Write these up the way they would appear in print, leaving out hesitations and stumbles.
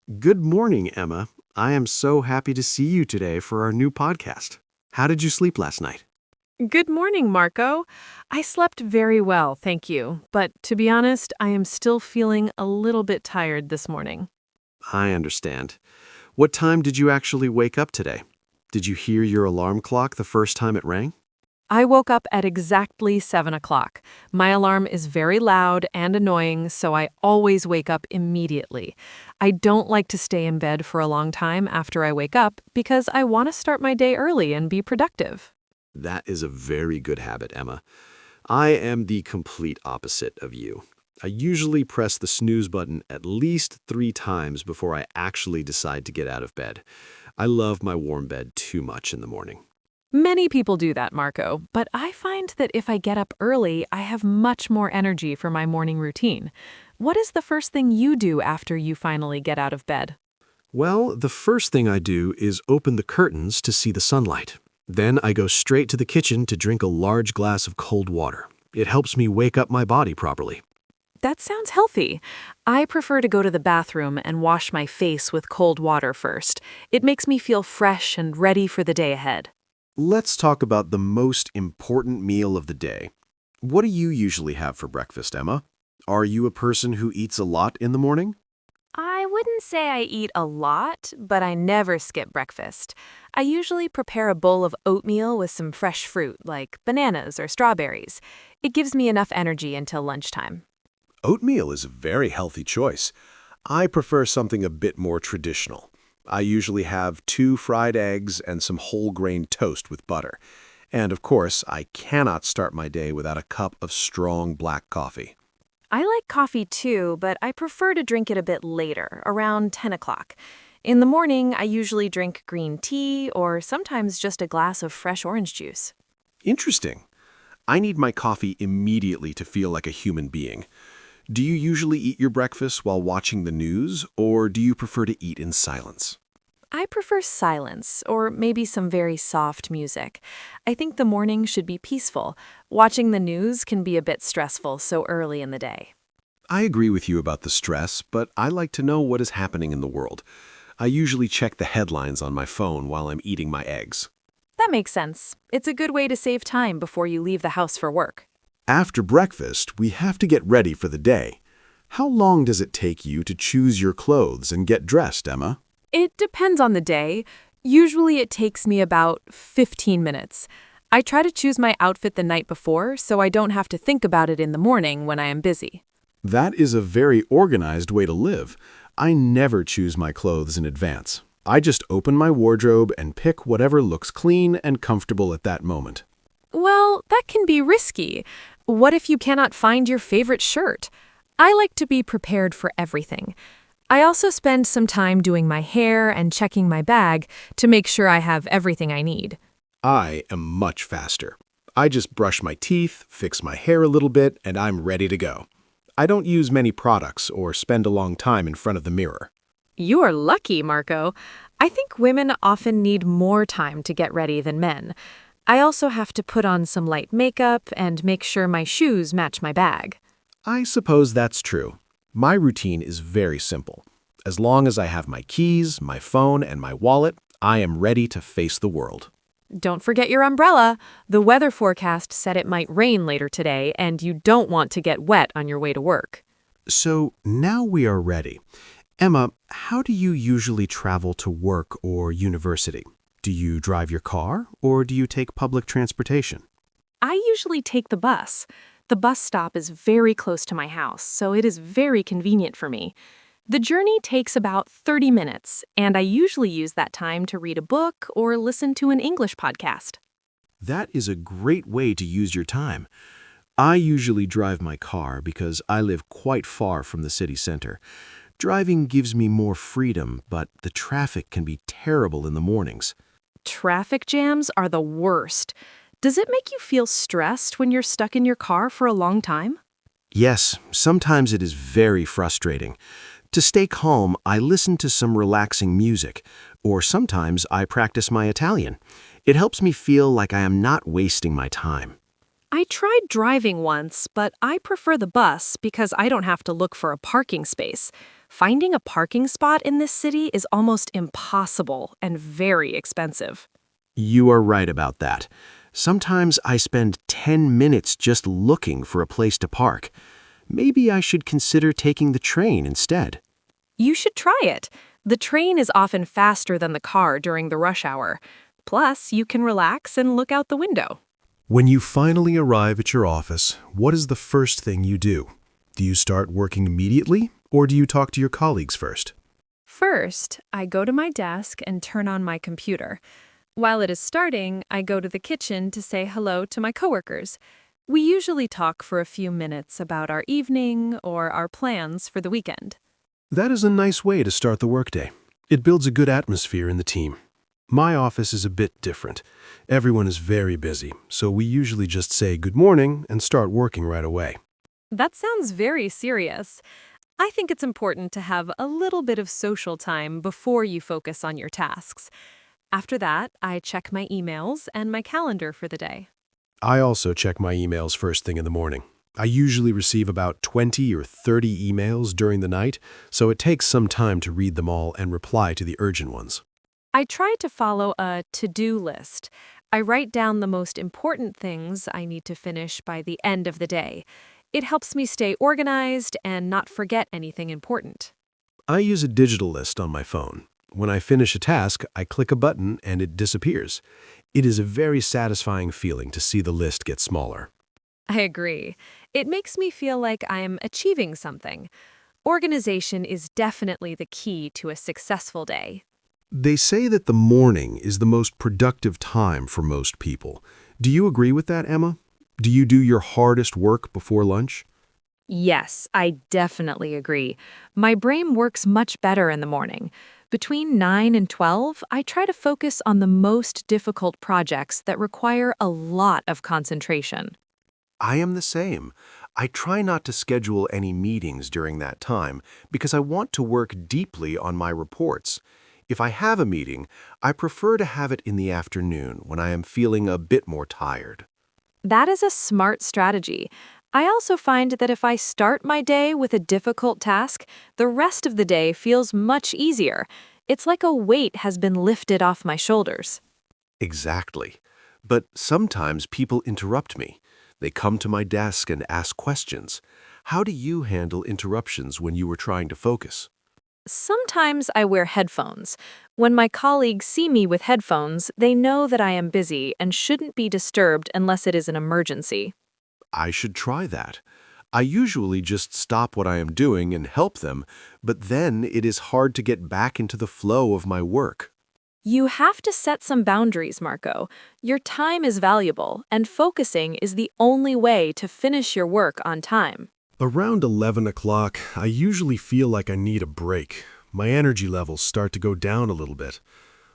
Good morning, Emma. I am so happy to see you today for our new podcast. How did you sleep last night? Good morning, Marco. I slept very well, thank you. But to be honest, I am still feeling a little bit tired this morning. I understand. What time did you actually wake up today? Did you hear your alarm clock the first time it rang? I woke up at exactly 7 o'clock. My alarm is very loud and annoying, so I always wake up immediately. I don't like to stay in bed for a long time after I wake up because I want to start my day early and be productive. That is a very good habit, Emma. I am the complete opposite of you. I usually press the snooze button at least 3 times before I actually decide to get out of bed. I love my warm bed too much in the morning. Many people do that, Marco, but I find that if I get up early, I have much more energy for my morning routine. What is the first thing you do after you finally get out of bed? Well, the first thing I do is open the curtains to see the sunlight. Then I go straight to the kitchen to drink a large glass of cold water. It helps me wake up my body properly. That sounds healthy. I prefer to go to the bathroom and wash my face with cold water first. It makes me feel fresh and ready for the day ahead. Let's talk about the most important meal of the day. What do you usually have for breakfast, Emma? Are you a person who eats a lot in the morning? I wouldn't say I eat a lot, but I never skip breakfast. I usually prepare a bowl of oatmeal with some fresh fruit, like bananas or strawberries. It gives me enough energy until lunchtime. Oatmeal is a very healthy choice. I prefer something a bit more traditional. I usually have 2 fried eggs and some whole grain toast with butter. And of course, I cannot start my day without a cup of strong black coffee. I like coffee too, but I prefer to drink it a bit later, around 10 o'clock. In the morning, I usually drink green tea or sometimes just a glass of fresh orange juice. Interesting. I need my coffee immediately to feel like a human being. Do you usually eat your breakfast while watching the news, or do you prefer to eat in silence? I prefer silence or maybe some very soft music. I think the morning should be peaceful. Watching the news can be a bit stressful so early in the day. I agree with you about the stress, but I like to know what is happening in the world. I usually check the headlines on my phone while I'm eating my eggs. That makes sense. It's a good way to save time before you leave the house for work. After breakfast, we have to get ready for the day. How long does it take you to choose your clothes and get dressed, Emma? It depends on the day. Usually it takes me about 15 minutes. I try to choose my outfit the night before so I don't have to think about it in the morning when I am busy. That is a very organized way to live. I never choose my clothes in advance. I just open my wardrobe and pick whatever looks clean and comfortable at that moment. Well, that can be risky. What if you cannot find your favorite shirt? I like to be prepared for everything. I also spend some time doing my hair and checking my bag to make sure I have everything I need. I am much faster. I just brush my teeth, fix my hair a little bit, and I'm ready to go. I don't use many products or spend a long time in front of the mirror. You are lucky, Marco. I think women often need more time to get ready than men. I also have to put on some light makeup and make sure my shoes match my bag. I suppose that's true. My routine is very simple. As long as I have my keys, my phone, and my wallet, I am ready to face the world. Don't forget your umbrella. The weather forecast said it might rain later today, and you don't want to get wet on your way to work. So now we are ready. Emma, how do you usually travel to work or university? Do you drive your car or do you take public transportation? I usually take the bus. The bus stop is very close to my house, so it is very convenient for me. The journey takes about 30 minutes, and I usually use that time to read a book or listen to an English podcast. That is a great way to use your time. I usually drive my car because I live quite far from the city center. Driving gives me more freedom, but the traffic can be terrible in the mornings. Traffic jams are the worst. Does it make you feel stressed when you're stuck in your car for a long time? Yes, sometimes it is very frustrating. To stay calm, I listen to some relaxing music, or sometimes I practice my Italian. It helps me feel like I am not wasting my time. I tried driving once, but I prefer the bus because I don't have to look for a parking space. Finding a parking spot in this city is almost impossible and very expensive. You are right about that. Sometimes I spend 10 minutes just looking for a place to park. Maybe I should consider taking the train instead. You should try it. The train is often faster than the car during the rush hour. Plus, you can relax and look out the window. When you finally arrive at your office, what is the first thing you do? Do you start working immediately, or do you talk to your colleagues first? First, I go to my desk and turn on my computer. While it is starting, I go to the kitchen to say hello to my coworkers. We usually talk for a few minutes about our evening or our plans for the weekend. That is a nice way to start the workday. It builds a good atmosphere in the team. My office is a bit different. Everyone is very busy, so we usually just say good morning and start working right away. That sounds very serious. I think it's important to have a little bit of social time before you focus on your tasks. After that, I check my emails and my calendar for the day. I also check my emails first thing in the morning. I usually receive about 20 or 30 emails during the night, so it takes some time to read them all and reply to the urgent ones. I try to follow a to-do list. I write down the most important things I need to finish by the end of the day. It helps me stay organized and not forget anything important. I use a digital list on my phone. When I finish a task, I click a button and it disappears. It is a very satisfying feeling to see the list get smaller. I agree. It makes me feel like I'm achieving something. Organization is definitely the key to a successful day. They say that the morning is the most productive time for most people. Do you agree with that, Emma? Do you do your hardest work before lunch? Yes, I definitely agree. My brain works much better in the morning. Between 9 and 12, I try to focus on the most difficult projects that require a lot of concentration. I am the same. I try not to schedule any meetings during that time because I want to work deeply on my reports. If I have a meeting, I prefer to have it in the afternoon when I am feeling a bit more tired. That is a smart strategy. I also find that if I start my day with a difficult task, the rest of the day feels much easier. It's like a weight has been lifted off my shoulders. Exactly. But sometimes people interrupt me. They come to my desk and ask questions. How do you handle interruptions when you are trying to focus? Sometimes I wear headphones. When my colleagues see me with headphones, they know that I am busy and shouldn't be disturbed unless it is an emergency. I should try that. I usually just stop what I am doing and help them, but then it is hard to get back into the flow of my work. You have to set some boundaries, Marco. Your time is valuable, and focusing is the only way to finish your work on time. Around 11 o'clock, I usually feel like I need a break. My energy levels start to go down a little bit.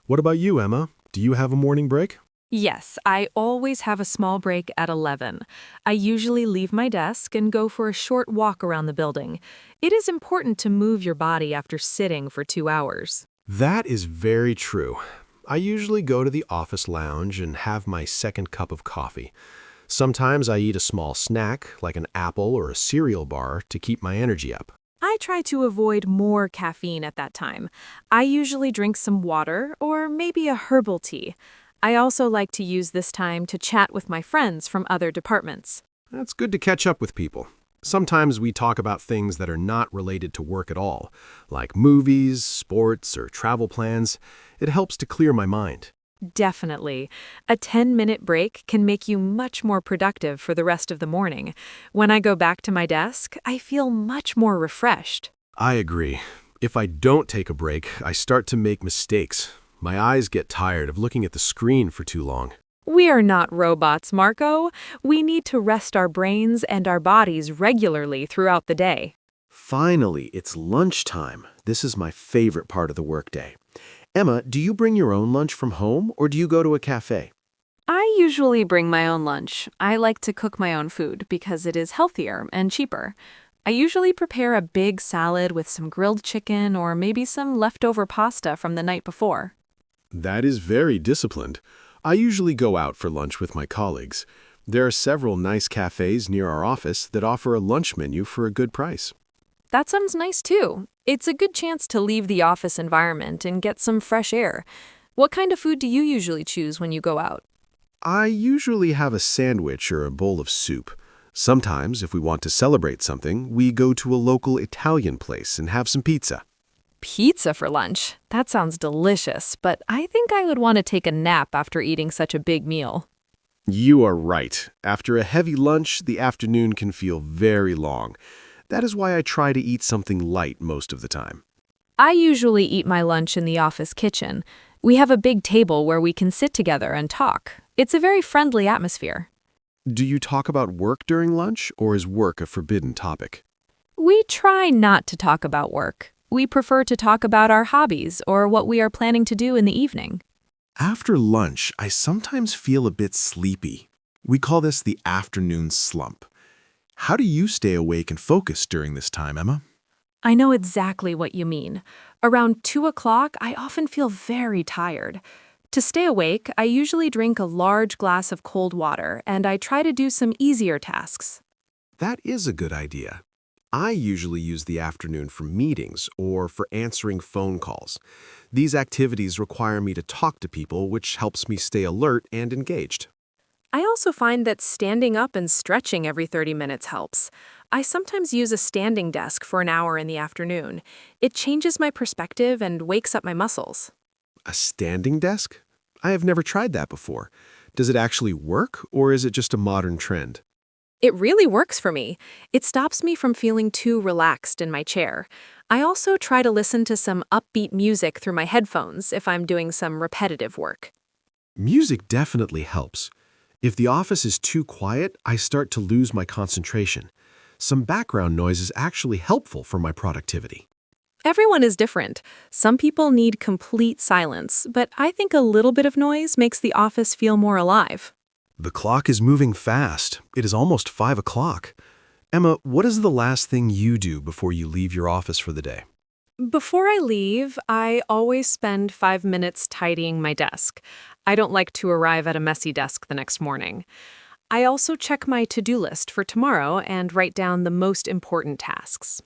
What about you, Emma? Do you have a morning break? Yes, I always have a small break at 11. I usually leave my desk and go for a short walk around the building. It is important to move your body after sitting for 2 hours. That is very true. I usually go to the office lounge and have my second cup of coffee. Sometimes I eat a small snack, like an apple or a cereal bar, to keep my energy up. I try to avoid more caffeine at that time. I usually drink some water or maybe a herbal tea. I also like to use this time to chat with my friends from other departments. That's good to catch up with people. Sometimes we talk about things that are not related to work at all, like movies, sports, or travel plans. It helps to clear my mind. Definitely. A 10-minute break can make you much more productive for the rest of the morning. When I go back to my desk, I feel much more refreshed. I agree. If I don't take a break, I start to make mistakes. My eyes get tired of looking at the screen for too long. We are not robots, Marco. We need to rest our brains and our bodies regularly throughout the day. Finally, it's lunchtime. This is my favorite part of the workday. Emma, do you bring your own lunch from home or do you go to a cafe? I usually bring my own lunch. I like to cook my own food because it is healthier and cheaper. I usually prepare a big salad with some grilled chicken or maybe some leftover pasta from the night before. That is very disciplined. I usually go out for lunch with my colleagues. There are several nice cafes near our office that offer a lunch menu for a good price. That sounds nice too. It's a good chance to leave the office environment and get some fresh air. What kind of food do you usually choose when you go out? I usually have a sandwich or a bowl of soup. Sometimes, if we want to celebrate something, we go to a local Italian place and have some pizza. Pizza for lunch. That sounds delicious, but I think I would want to take a nap after eating such a big meal. You are right. After a heavy lunch, the afternoon can feel very long. That is why I try to eat something light most of the time. I usually eat my lunch in the office kitchen. We have a big table where we can sit together and talk. It's a very friendly atmosphere. Do you talk about work during lunch, or is work a forbidden topic? We try not to talk about work. We prefer to talk about our hobbies or what we are planning to do in the evening. After lunch, I sometimes feel a bit sleepy. We call this the afternoon slump. How do you stay awake and focused during this time, Emma? I know exactly what you mean. Around 2 o'clock, I often feel very tired. To stay awake, I usually drink a large glass of cold water and I try to do some easier tasks. That is a good idea. I usually use the afternoon for meetings or for answering phone calls. These activities require me to talk to people, which helps me stay alert and engaged. I also find that standing up and stretching every 30 minutes helps. I sometimes use a standing desk for an hour in the afternoon. It changes my perspective and wakes up my muscles. A standing desk? I have never tried that before. Does it actually work, or is it just a modern trend? It really works for me. It stops me from feeling too relaxed in my chair. I also try to listen to some upbeat music through my headphones if I'm doing some repetitive work. Music definitely helps. If the office is too quiet, I start to lose my concentration. Some background noise is actually helpful for my productivity. Everyone is different. Some people need complete silence, but I think a little bit of noise makes the office feel more alive. The clock is moving fast. It is almost 5 o'clock. Emma, what is the last thing you do before you leave your office for the day? Before I leave, I always spend 5 minutes tidying my desk. I don't like to arrive at a messy desk the next morning. I also check my to-do list for tomorrow and write down the most important tasks.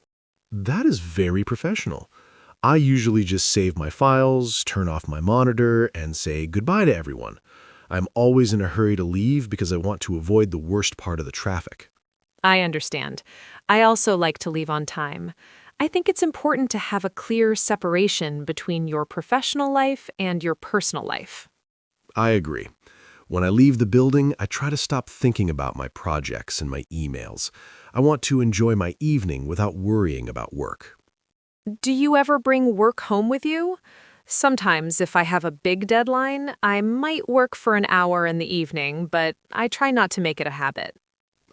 That is very professional. I usually just save my files, turn off my monitor, and say goodbye to everyone. I'm always in a hurry to leave because I want to avoid the worst part of the traffic. I understand. I also like to leave on time. I think it's important to have a clear separation between your professional life and your personal life. I agree. When I leave the building, I try to stop thinking about my projects and my emails. I want to enjoy my evening without worrying about work. Do you ever bring work home with you? Sometimes, if I have a big deadline, I might work for an hour in the evening, but I try not to make it a habit.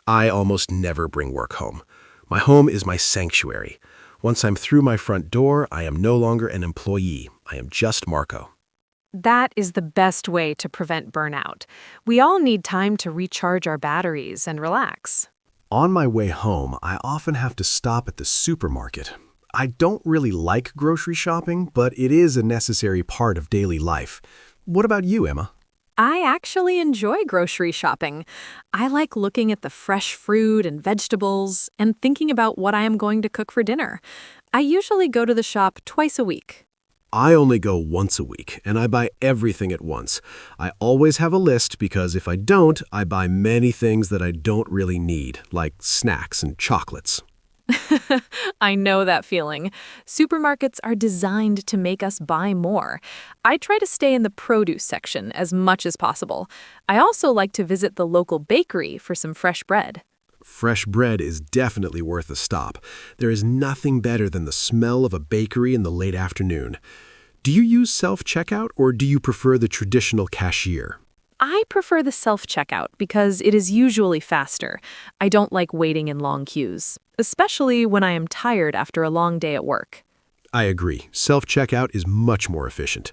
I almost never bring work home. My home is my sanctuary. Once I'm through my front door, I am no longer an employee. I am just Marco. That is the best way to prevent burnout. We all need time to recharge our batteries and relax. On my way home, I often have to stop at the supermarket. I don't really like grocery shopping, but it is a necessary part of daily life. What about you, Emma? I actually enjoy grocery shopping. I like looking at the fresh fruit and vegetables and thinking about what I am going to cook for dinner. I usually go to the shop twice a week. I only go once a week, and I buy everything at once. I always have a list because if I don't, I buy many things that I don't really need, like snacks and chocolates. I know that feeling. Supermarkets are designed to make us buy more. I try to stay in the produce section as much as possible. I also like to visit the local bakery for some fresh bread. Fresh bread is definitely worth a stop. There is nothing better than the smell of a bakery in the late afternoon. Do you use self-checkout or do you prefer the traditional cashier? I prefer the self-checkout because it is usually faster. I don't like waiting in long queues, especially when I am tired after a long day at work. I agree. Self-checkout is much more efficient.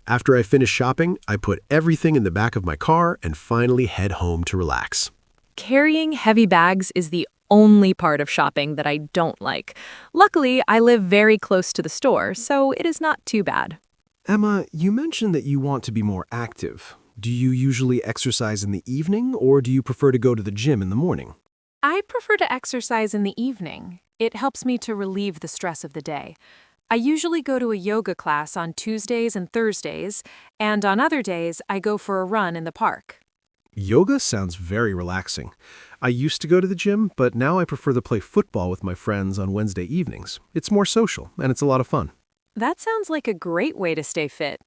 After I finish shopping, I put everything in the back of my car and finally head home to relax. Carrying heavy bags is the only part of shopping that I don't like. Luckily, I live very close to the store, so it is not too bad. Emma, you mentioned that you want to be more active. Do you usually exercise in the evening or do you prefer to go to the gym in the morning? I prefer to exercise in the evening. It helps me to relieve the stress of the day. I usually go to a yoga class on Tuesdays and Thursdays, and on other days, I go for a run in the park. Yoga sounds very relaxing. I used to go to the gym, but now I prefer to play football with my friends on Wednesday evenings. It's more social, and it's a lot of fun. That sounds like a great way to stay fit.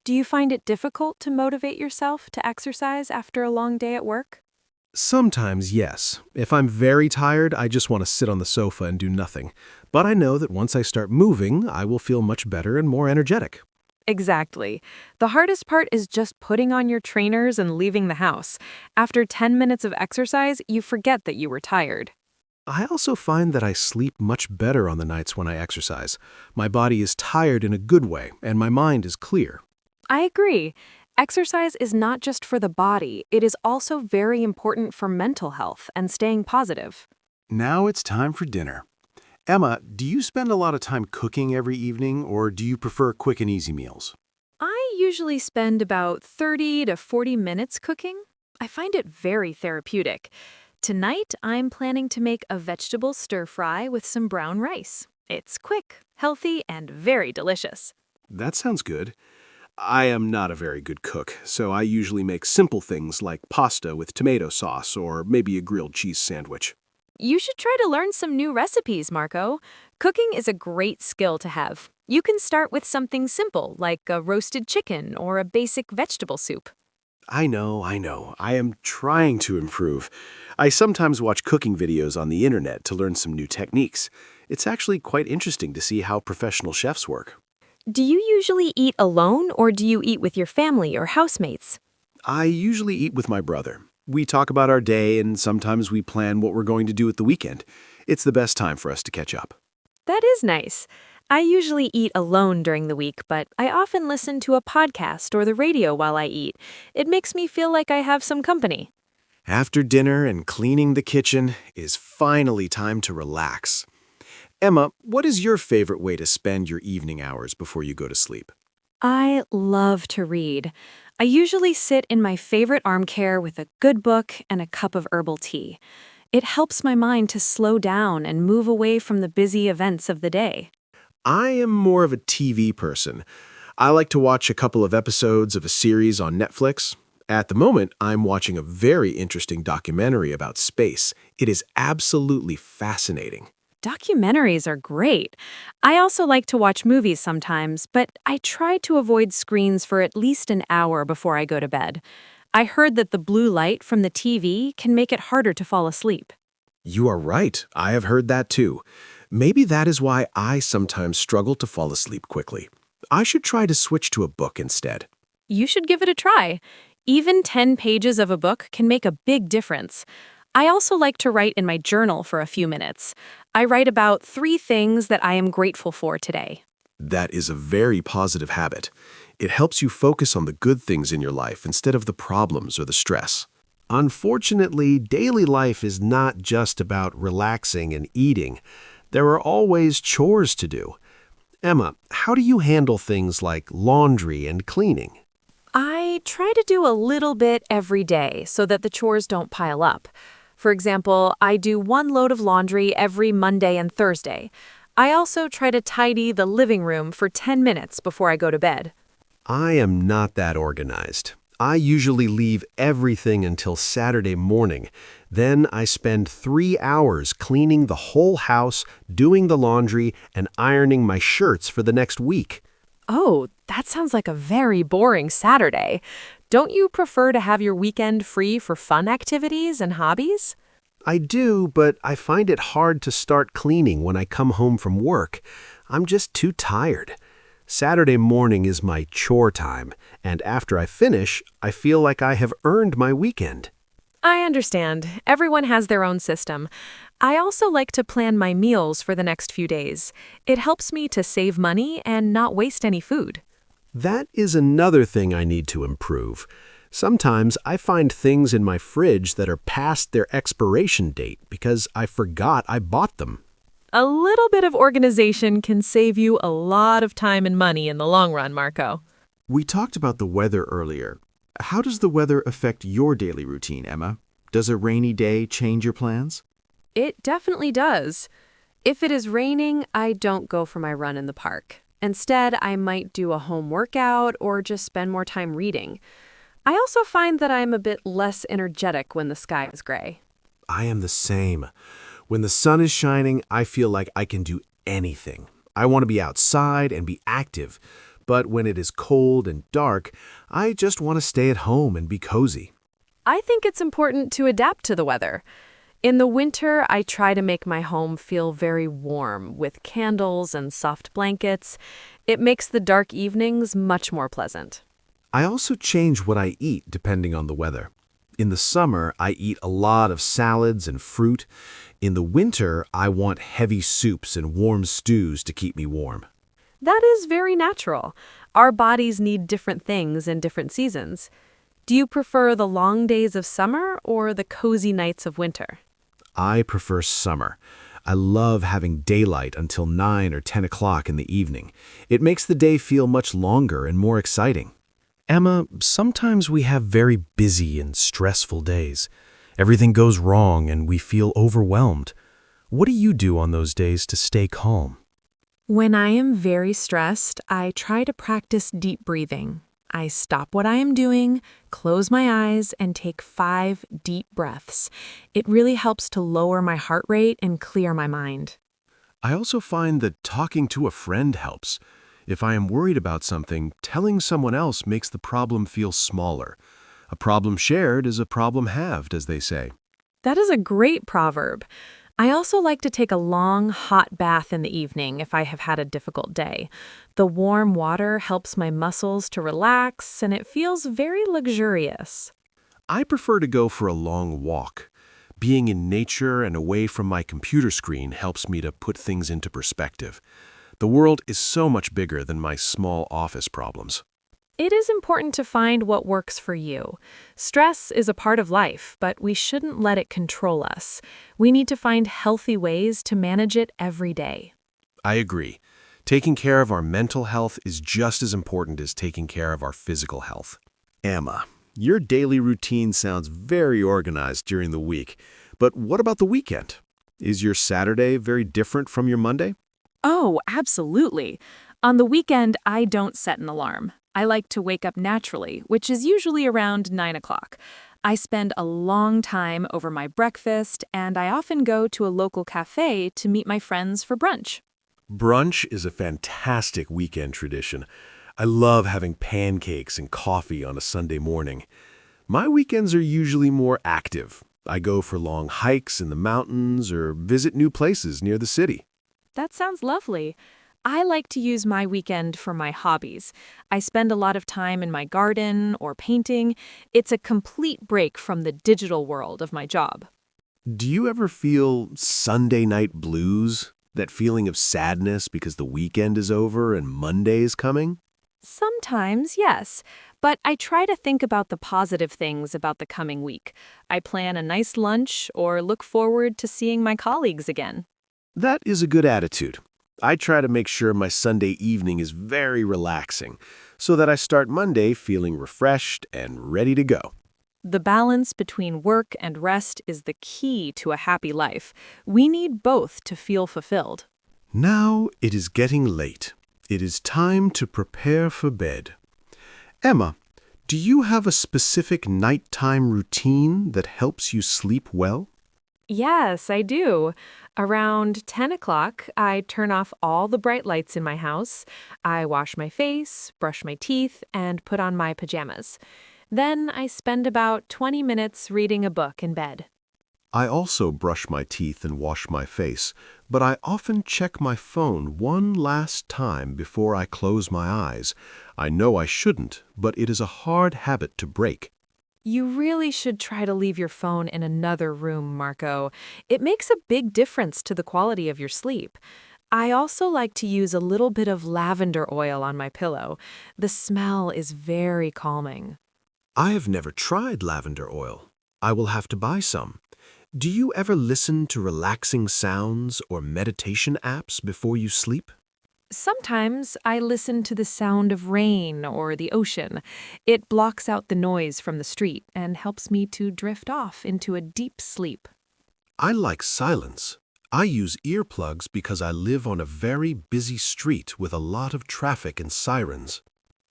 Do you find it difficult to motivate yourself to exercise after a long day at work? Sometimes, yes. If I'm very tired, I just want to sit on the sofa and do nothing. But I know that once I start moving, I will feel much better and more energetic. Exactly. The hardest part is just putting on your trainers and leaving the house. After 10 minutes of exercise, you forget that you were tired. I also find that I sleep much better on the nights when I exercise. My body is tired in a good way, and my mind is clear. I agree. Exercise is not just for the body, it is also very important for mental health and staying positive. Now it's time for dinner. Emma, do you spend a lot of time cooking every evening, or do you prefer quick and easy meals? I usually spend about 30 to 40 minutes cooking. I find it very therapeutic. Tonight, I'm planning to make a vegetable stir fry with some brown rice. It's quick, healthy, and very delicious. That sounds good. I am not a very good cook, so I usually make simple things like pasta with tomato sauce or maybe a grilled cheese sandwich. You should try to learn some new recipes, Marco. Cooking is a great skill to have. You can start with something simple, like a roasted chicken or a basic vegetable soup. I know. I am trying to improve. I sometimes watch cooking videos on the internet to learn some new techniques. It's actually quite interesting to see how professional chefs work. Do you usually eat alone or do you eat with your family or housemates? I usually eat with my brother. We talk about our day and sometimes we plan what we're going to do at the weekend. It's the best time for us to catch up. That is nice. I usually eat alone during the week, but I often listen to a podcast or the radio while I eat. It makes me feel like I have some company. After dinner and cleaning the kitchen is finally time to relax. Emma, what is your favorite way to spend your evening hours before you go to sleep? I love to read. I usually sit in my favorite armchair with a good book and a cup of herbal tea. It helps my mind to slow down and move away from the busy events of the day. I am more of a TV person. I like to watch a couple of episodes of a series on Netflix. At the moment, I'm watching a very interesting documentary about space. It is absolutely fascinating. Documentaries are great. I also like to watch movies sometimes, but I try to avoid screens for at least an hour before I go to bed. I heard that the blue light from the TV can make it harder to fall asleep. You are right. I have heard that too. Maybe that is why I sometimes struggle to fall asleep quickly. I should try to switch to a book instead. You should give it a try. Even 10 pages of a book can make a big difference. I also like to write in my journal for a few minutes. I write about 3 things that I am grateful for today. That is a very positive habit. It helps you focus on the good things in your life instead of the problems or the stress. Unfortunately, daily life is not just about relaxing and eating. There are always chores to do. Emma, how do you handle things like laundry and cleaning? I try to do a little bit every day so that the chores don't pile up. For example, I do 1 load of laundry every Monday and Thursday. I also try to tidy the living room for 10 minutes before I go to bed. I am not that organized. I usually leave everything until Saturday morning. Then I spend 3 hours cleaning the whole house, doing the laundry, and ironing my shirts for the next week. Oh, that sounds like a very boring Saturday. Don't you prefer to have your weekend free for fun activities and hobbies? I do, but I find it hard to start cleaning when I come home from work. I'm just too tired. Saturday morning is my chore time, and after I finish, I feel like I have earned my weekend. I understand. Everyone has their own system. I also like to plan my meals for the next few days. It helps me to save money and not waste any food. That is another thing I need to improve. Sometimes I find things in my fridge that are past their expiration date because I forgot I bought them. A little bit of organization can save you a lot of time and money in the long run, Marco. We talked about the weather earlier. How does the weather affect your daily routine, Emma? Does a rainy day change your plans? It definitely does. If it is raining, I don't go for my run in the park. Instead, I might do a home workout or just spend more time reading. I also find that I'm a bit less energetic when the sky is gray. I am the same. When the sun is shining, I feel like I can do anything. I want to be outside and be active. But when it is cold and dark, I just want to stay at home and be cozy. I think it's important to adapt to the weather. In the winter, I try to make my home feel very warm with candles and soft blankets. It makes the dark evenings much more pleasant. I also change what I eat depending on the weather. In the summer, I eat a lot of salads and fruit. In the winter, I want heavy soups and warm stews to keep me warm. That is very natural. Our bodies need different things in different seasons. Do you prefer the long days of summer or the cozy nights of winter? I prefer summer. I love having daylight until 9 or 10 o'clock in the evening. It makes the day feel much longer and more exciting. Emma, sometimes we have very busy and stressful days. Everything goes wrong and we feel overwhelmed. What do you do on those days to stay calm? When I am very stressed, I try to practice deep breathing. I stop what I am doing, close my eyes, and take 5 deep breaths. It really helps to lower my heart rate and clear my mind. I also find that talking to a friend helps. If I am worried about something, telling someone else makes the problem feel smaller. A problem shared is a problem halved, as they say. That is a great proverb. I also like to take a long, hot bath in the evening if I have had a difficult day. The warm water helps my muscles to relax, and it feels very luxurious. I prefer to go for a long walk. Being in nature and away from my computer screen helps me to put things into perspective. The world is so much bigger than my small office problems. It is important to find what works for you. Stress is a part of life, but we shouldn't let it control us. We need to find healthy ways to manage it every day. I agree. Taking care of our mental health is just as important as taking care of our physical health. Emma, your daily routine sounds very organized during the week, but what about the weekend? Is your Saturday very different from your Monday? Oh, absolutely. On the weekend, I don't set an alarm. I like to wake up naturally, which is usually around 9 o'clock. I spend a long time over my breakfast, and I often go to a local cafe to meet my friends for brunch. Brunch is a fantastic weekend tradition. I love having pancakes and coffee on a Sunday morning. My weekends are usually more active. I go for long hikes in the mountains or visit new places near the city. That sounds lovely. I like to use my weekend for my hobbies. I spend a lot of time in my garden or painting. It's a complete break from the digital world of my job. Do you ever feel Sunday night blues? That feeling of sadness because the weekend is over and Monday is coming? Sometimes, yes, but I try to think about the positive things about the coming week. I plan a nice lunch or look forward to seeing my colleagues again. That is a good attitude. I try to make sure my Sunday evening is very relaxing so that I start Monday feeling refreshed and ready to go. The balance between work and rest is the key to a happy life. We need both to feel fulfilled. Now it is getting late. It is time to prepare for bed. Emma, do you have a specific nighttime routine that helps you sleep well? Yes, I do. Around 10 o'clock, I turn off all the bright lights in my house. I wash my face, brush my teeth, and put on my pajamas. Then I spend about 20 minutes reading a book in bed. I also brush my teeth and wash my face, but I often check my phone one last time before I close my eyes. I know I shouldn't, but it is a hard habit to break. You really should try to leave your phone in another room, Marco. It makes a big difference to the quality of your sleep. I also like to use a little bit of lavender oil on my pillow. The smell is very calming. I have never tried lavender oil. I will have to buy some. Do you ever listen to relaxing sounds or meditation apps before you sleep? Sometimes I listen to the sound of rain or the ocean. It blocks out the noise from the street and helps me to drift off into a deep sleep. I like silence. I use earplugs because I live on a very busy street with a lot of traffic and sirens.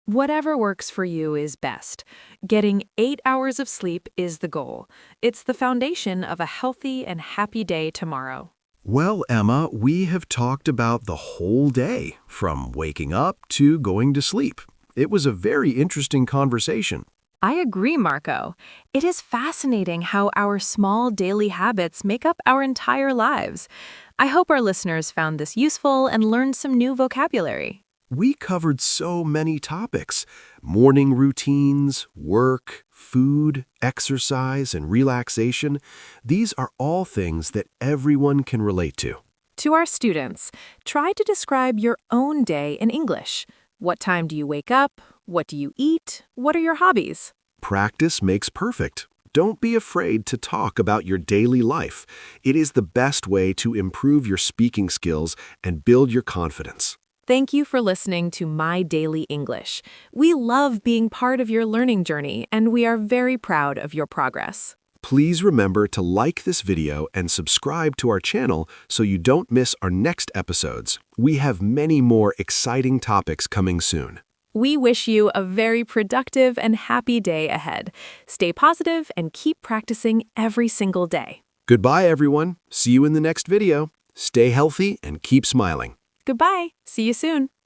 Whatever works for you is best. Getting 8 hours of sleep is the goal. It's the foundation of a healthy and happy day tomorrow. Well, Emma, we have talked about the whole day, from waking up to going to sleep. It was a very interesting conversation. I agree, Marco. It is fascinating how our small daily habits make up our entire lives. I hope our listeners found this useful and learned some new vocabulary. We covered so many topics: morning routines, work, food, exercise, and relaxation. These are all things that everyone can relate to. To our students, try to describe your own day in English. What time do you wake up? What do you eat? What are your hobbies? Practice makes perfect. Don't be afraid to talk about your daily life. It is the best way to improve your speaking skills and build your confidence. Thank you for listening to My Daily English. We love being part of your learning journey, and we are very proud of your progress. Please remember to like this video and subscribe to our channel so you don't miss our next episodes. We have many more exciting topics coming soon. We wish you a very productive and happy day ahead. Stay positive and keep practicing every single day. Goodbye, everyone. See you in the next video. Stay healthy and keep smiling. Goodbye. See you soon.